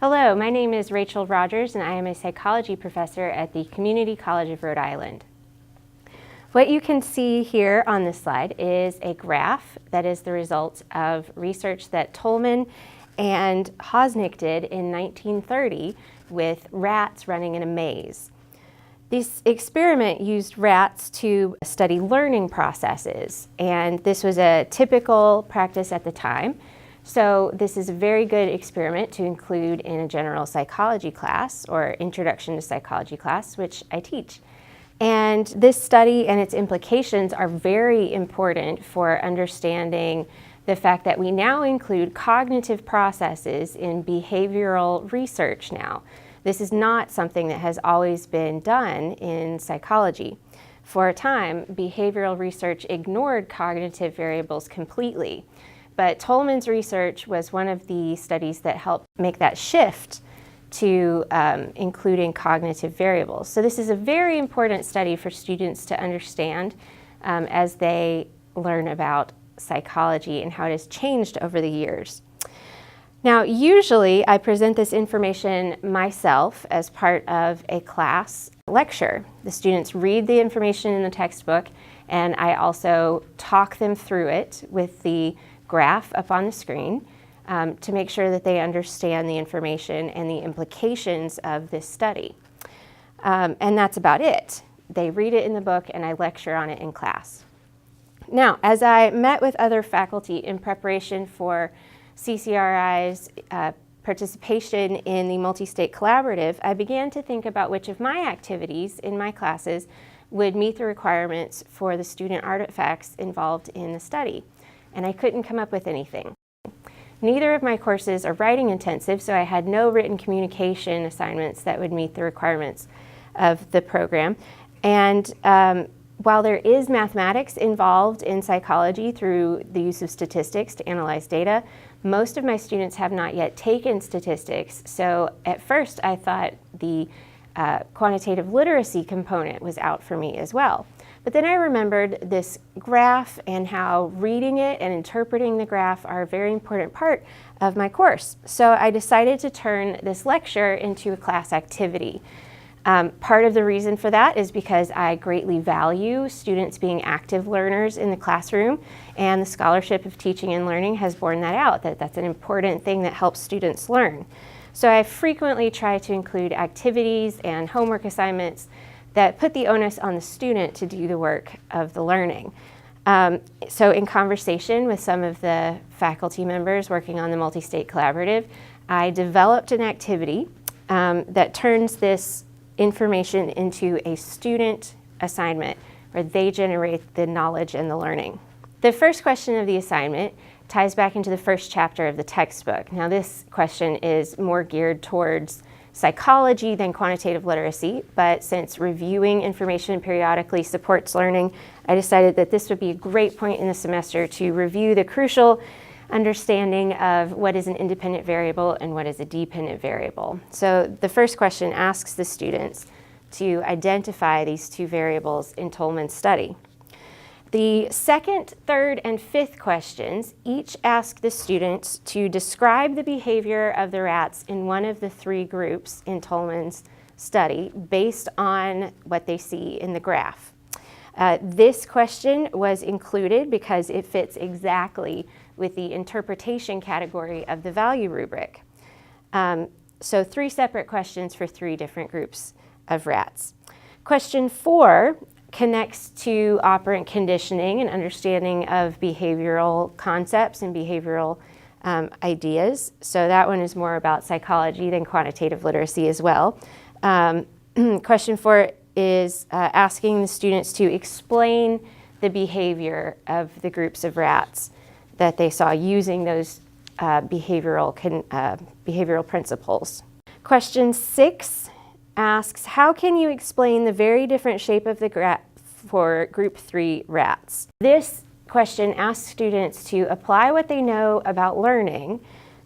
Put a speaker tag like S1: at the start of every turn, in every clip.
S1: Hello, my name is Rachel Rogers and I am a psychology professor at the Community College of Rhode Island. What you can see here on this slide is a graph that is the result of research that Tolman and Honzik did in 1930 with rats running in a maze. This experiment used rats to study learning processes, and this was a typical practice at the time. So this is a very good experiment to include in a general psychology class or introduction to psychology class, which I teach. And this study and its implications are very important for understanding the fact that we now include cognitive processes in behavioral research now. This is not something that has always been done in psychology. For a time, behavioral research ignored cognitive variables completely. But Tolman's research was one of the studies that helped make that shift to including cognitive variables. So this is a very important study for students to understand as they learn about psychology and how it has changed over the years. Now, usually I present this information myself as part of a class lecture. The students read the information in the textbook, and I also talk them through it with the graph up on the screen to make sure that they understand the information and the implications of this study. And that's about it. They read it in the book and I lecture on it in class. Now, as I met with other faculty in preparation for CCRI's participation in the multi-state collaborative, I began to think about which of my activities in my classes would meet the requirements for the student artifacts involved in the study. And I couldn't come up with anything. Neither of my courses are writing intensive, so I had no written communication assignments that would meet the requirements of the program. And while there is mathematics involved in psychology through the use of statistics to analyze data, most of my students have not yet taken statistics. So at first I thought the quantitative literacy component was out for me as well. But then I remembered this graph and how reading it and interpreting the graph are a very important part of my course. So I decided to turn this lecture into a class activity. Part of the reason for that is because I greatly value students being active learners in the classroom, and the scholarship of teaching and learning has borne that out, that that's an important thing that helps students learn. So I frequently try to include activities and homework assignments that put the onus on the student to do the work of the learning. So in conversation with some of the faculty members working on the multi-state collaborative, I developed an activity that turns this information into a student assignment where they generate the knowledge and the learning. The first question of the assignment ties back into the first chapter of the textbook. Now this question is more geared towards psychology than quantitative literacy, but since reviewing information periodically supports learning, I decided that this would be a great point in the semester to review the crucial understanding of what is an independent variable and what is a dependent variable. So the first question asks the students to identify these two variables in Tolman's study. The second, third, and fifth questions each ask the students to describe the behavior of the rats in one of the three groups in Tolman's study based on what they see in the graph. This question was included because it fits exactly with the interpretation category of the value rubric. So three separate questions for three different groups of rats. Question 4 connects to operant conditioning and understanding of behavioral concepts and behavioral ideas. So that one is more about psychology than quantitative literacy as well. Question 4 is asking the students to explain the behavior of the groups of rats that they saw using those behavioral principles. Question 6 asks, how can you explain the very different shape of the graph for group 3 rats? This question asks students to apply what they know about learning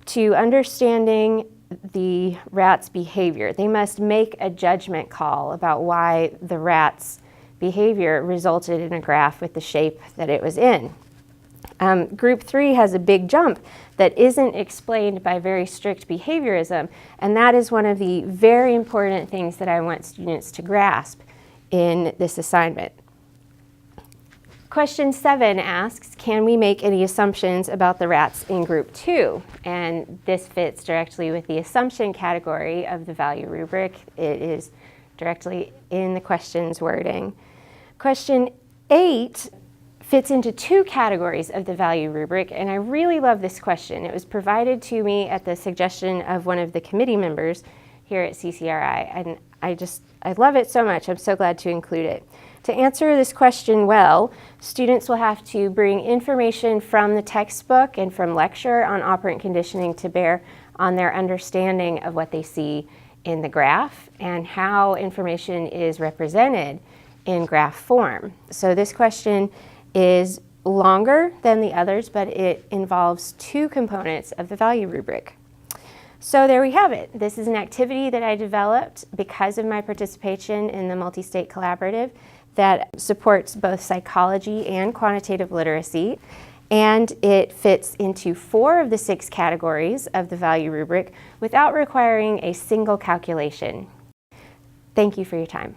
S1: to understanding the rat's behavior. They must make a judgment call about why the rat's behavior resulted in a graph with the shape that it was in. Group 3 has a big jump that isn't explained by very strict behaviorism, and that is one of the very important things that I want students to grasp in this assignment. Question 7 asks, can we make any assumptions about the rats in Group 2? And this fits directly with the assumption category of the value rubric. It is directly in the question's wording. Question 8 fits into 2 categories of the value rubric, and I really love this question. It was provided to me at the suggestion of one of the committee members here at CCRI, and I love it so much. I'm so glad to include it. To answer this question well, students will have to bring information from the textbook and from lecture on operant conditioning to bear on their understanding of what they see in the graph and how information is represented in graph form. So this question is longer than the others, but it involves 2 components of the value rubric. So there we have it. This is an activity that I developed because of my participation in the multi-state collaborative that supports both psychology and quantitative literacy, and it fits into 4 of the 6 categories of the value rubric without requiring a single calculation. Thank you for your time.